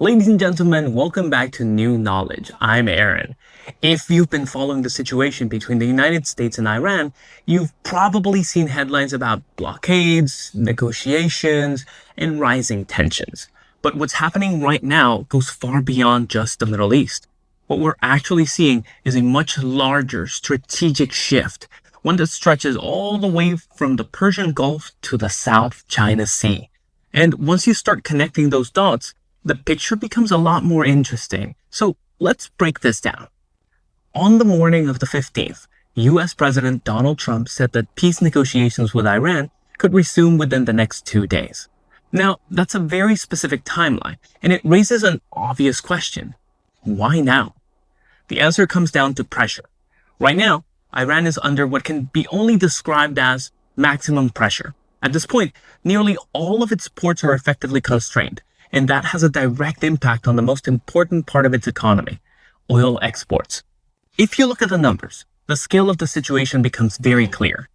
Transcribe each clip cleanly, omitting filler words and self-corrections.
Ladies and gentlemen, welcome back to New Knowledge. I'm Aaron. If you've been following the situation between the United States and Iran, you've probably seen headlines about blockades, negotiations, and rising tensions. But what's happening right now goes far beyond just the Middle East. What we're actually seeing is a much larger strategic shift, one that stretches all the way from the Persian Gulf to the South China Sea. And once you start connecting those dots, the picture becomes a lot more interesting. So let's break this down. On the morning of the 15th, US President Donald Trump said that peace negotiations with Iran could resume within the next 2 days. Now, that's a very specific timeline, and it raises an obvious question. Why now? The answer comes down to pressure. Right now, Iran is under what can be only described as maximum pressure. At this point, nearly all of its ports are effectively constrained, and that has a direct impact on the most important part of its economy, oil exports. If you look at the numbers, the scale of the situation becomes very clear.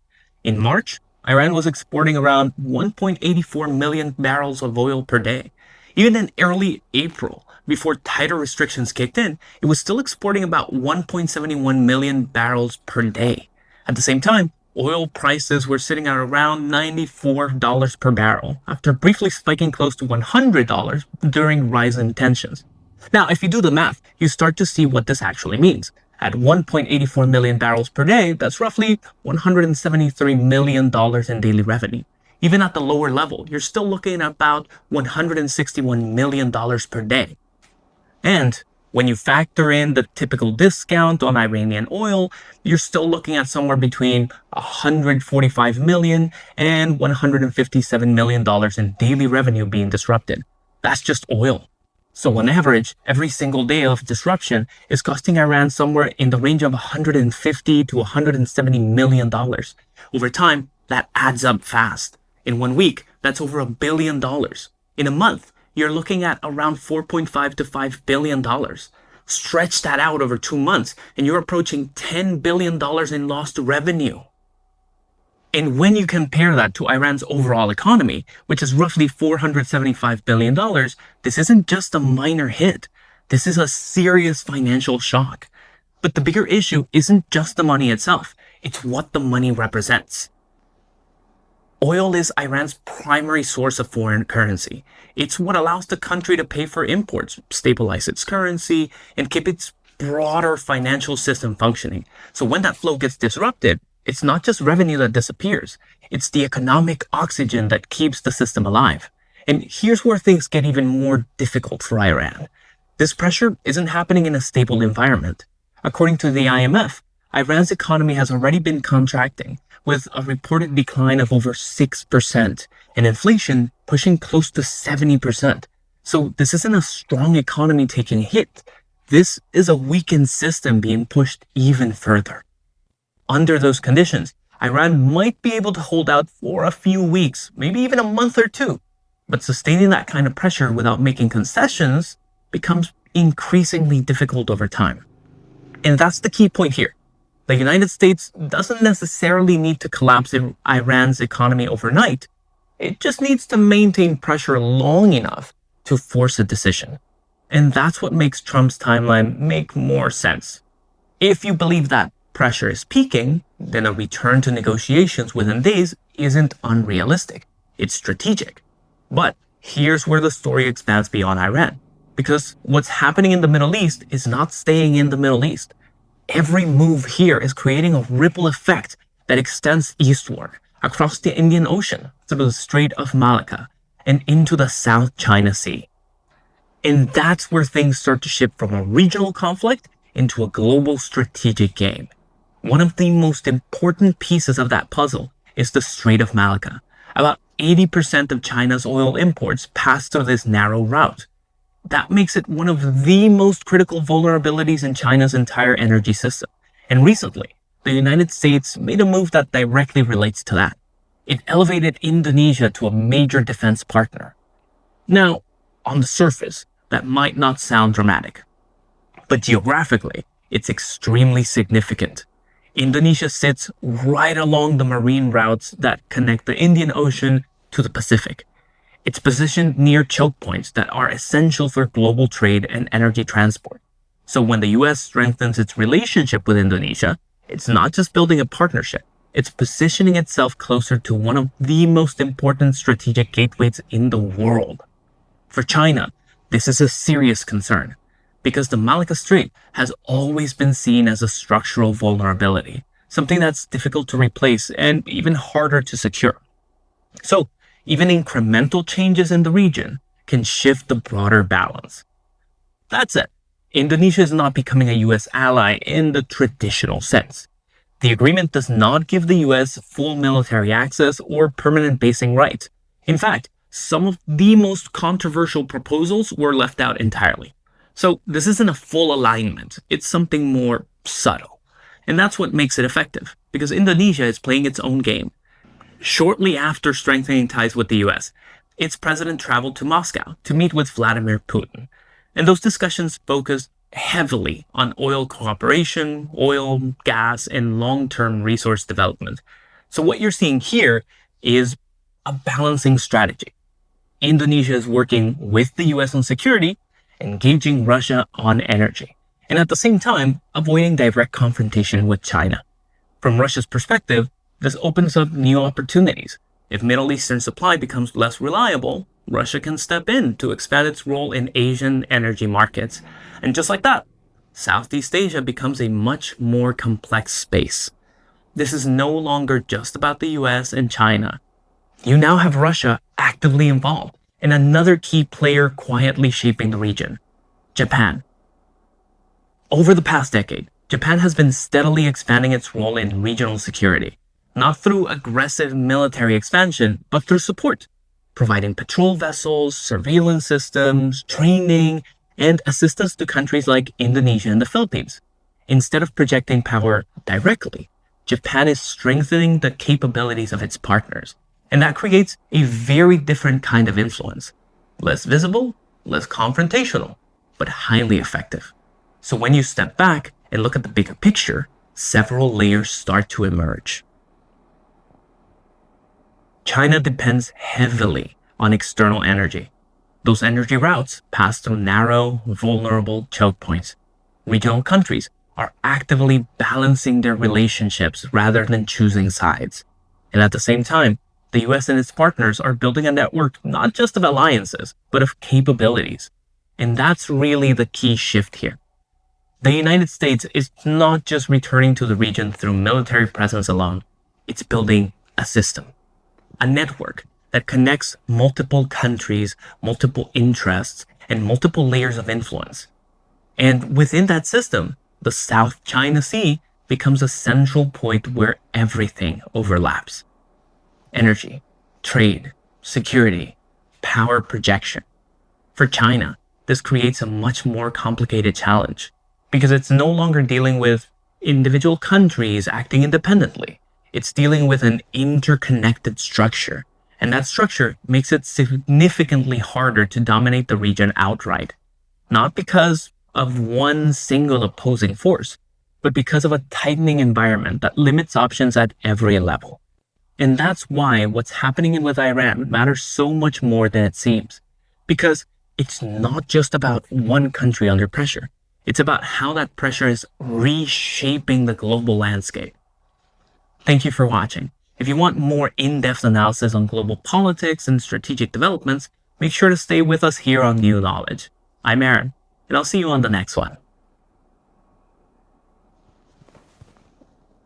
In March, Iran was exporting around 1.84 million barrels of oil per day. Even in early April, before tighter restrictions kicked in, it was still exporting about 1.71 million barrels per day. At the same time, oil prices were sitting at around $94 per barrel, after briefly spiking close to $100 during rising tensions. Now, if you do the math, you start to see what this actually means. At 1.84 million barrels per day, that's roughly $173 million in daily revenue. Even at the lower level, you're still looking at about $161 million per day. And when you factor in the typical discount on Iranian oil, you're still looking at somewhere between $145 million and $157 million in daily revenue being disrupted. That's just oil. So on average, every single day of disruption is costing Iran somewhere in the range of $150 to $170 million. Over time, that adds up fast. In 1 week, that's over $1 billion. In a month, you're looking at around $4.5 to $5 billion. Stretch that out over 2 months, and you're approaching $10 billion in lost revenue. And when you compare that to Iran's overall economy, which is roughly $475 billion, this isn't just a minor hit. This is a serious financial shock. But the bigger issue isn't just the money itself, it's what the money represents. Oil is Iran's primary source of foreign currency. It's what allows the country to pay for imports, stabilize its currency, and keep its broader financial system functioning. So when that flow gets disrupted, it's not just revenue that disappears. It's the economic oxygen that keeps the system alive. And here's where things get even more difficult for Iran. This pressure isn't happening in a stable environment. According to the IMF, Iran's economy has already been contracting, with a reported decline of over 6% and inflation pushing close to 70%. So this isn't a strong economy taking a hit. This is a weakened system being pushed even further. Under those conditions, Iran might be able to hold out for a few weeks, maybe even a month or two. But sustaining that kind of pressure without making concessions becomes increasingly difficult over time. And that's the key point here. The United States doesn't necessarily need to collapse Iran's economy overnight. It just needs to maintain pressure long enough to force a decision. And that's what makes Trump's timeline make more sense. If you believe that pressure is peaking, then a return to negotiations within days isn't unrealistic. It's strategic. But here's where the story expands beyond Iran. Because what's happening in the Middle East is not staying in the Middle East. Every move here is creating a ripple effect that extends eastward, across the Indian Ocean, through the Strait of Malacca, and into the South China Sea. And that's where things start to shift from a regional conflict into a global strategic game. One of the most important pieces of that puzzle is the Strait of Malacca. About 80% of China's oil imports pass through this narrow route. That makes it one of the most critical vulnerabilities in China's entire energy system. And recently, the United States made a move that directly relates to that. It elevated Indonesia to a major defense partner. Now, on the surface, that might not sound dramatic. But geographically, it's extremely significant. Indonesia sits right along the marine routes that connect the Indian Ocean to the Pacific. It's positioned near choke points that are essential for global trade and energy transport. So when the US strengthens its relationship with Indonesia, it's not just building a partnership, it's positioning itself closer to one of the most important strategic gateways in the world. For China, this is a serious concern because the Malacca Strait has always been seen as a structural vulnerability, something that's difficult to replace and even harder to secure. So, even incremental changes in the region can shift the broader balance. That said, Indonesia is not becoming a US ally in the traditional sense. The agreement does not give the US full military access or permanent basing rights. In fact, some of the most controversial proposals were left out entirely. So this isn't a full alignment, it's something more subtle. And that's what makes it effective, because Indonesia is playing its own game. Shortly after strengthening ties with the US, its president traveled to Moscow to meet with Vladimir Putin. And those discussions focused heavily on oil cooperation, oil, gas, and long-term resource development. So what you're seeing here is a balancing strategy. Indonesia is working with the US on security, engaging Russia on energy, and at the same time, avoiding direct confrontation with China. From Russia's perspective, this opens up new opportunities. If Middle Eastern supply becomes less reliable, Russia can step in to expand its role in Asian energy markets. And just like that, Southeast Asia becomes a much more complex space. This is no longer just about the US and China. You now have Russia actively involved, and another key player quietly shaping the region, Japan. Over the past decade, Japan has been steadily expanding its role in regional security, not through aggressive military expansion, but through support, providing patrol vessels, surveillance systems, training, and assistance to countries like Indonesia and the Philippines. Instead of projecting power directly, Japan is strengthening the capabilities of its partners. And that creates a very different kind of influence. Less visible, less confrontational, but highly effective. So when you step back and look at the bigger picture, several layers start to emerge. China depends heavily on external energy. Those energy routes pass through narrow, vulnerable choke points. Regional countries are actively balancing their relationships rather than choosing sides. And at the same time, the US and its partners are building a network not just of alliances, but of capabilities. And that's really the key shift here. The United States is not just returning to the region through military presence alone. It's building a system, a network that connects multiple countries, multiple interests, and multiple layers of influence. And within that system, the South China Sea becomes a central point where everything overlaps. Energy, trade, security, power projection. For China, this creates a much more complicated challenge because it's no longer dealing with individual countries acting independently. It's dealing with an interconnected structure, and that structure makes it significantly harder to dominate the region outright. Not because of one single opposing force, but because of a tightening environment that limits options at every level. And that's why what's happening with Iran matters so much more than it seems. Because it's not just about one country under pressure. It's about how that pressure is reshaping the global landscape. Thank you for watching. If you want more in-depth analysis on global politics and strategic developments, make sure to stay with us here on New Knowledge. I'm Aaron, and I'll see you on the next one.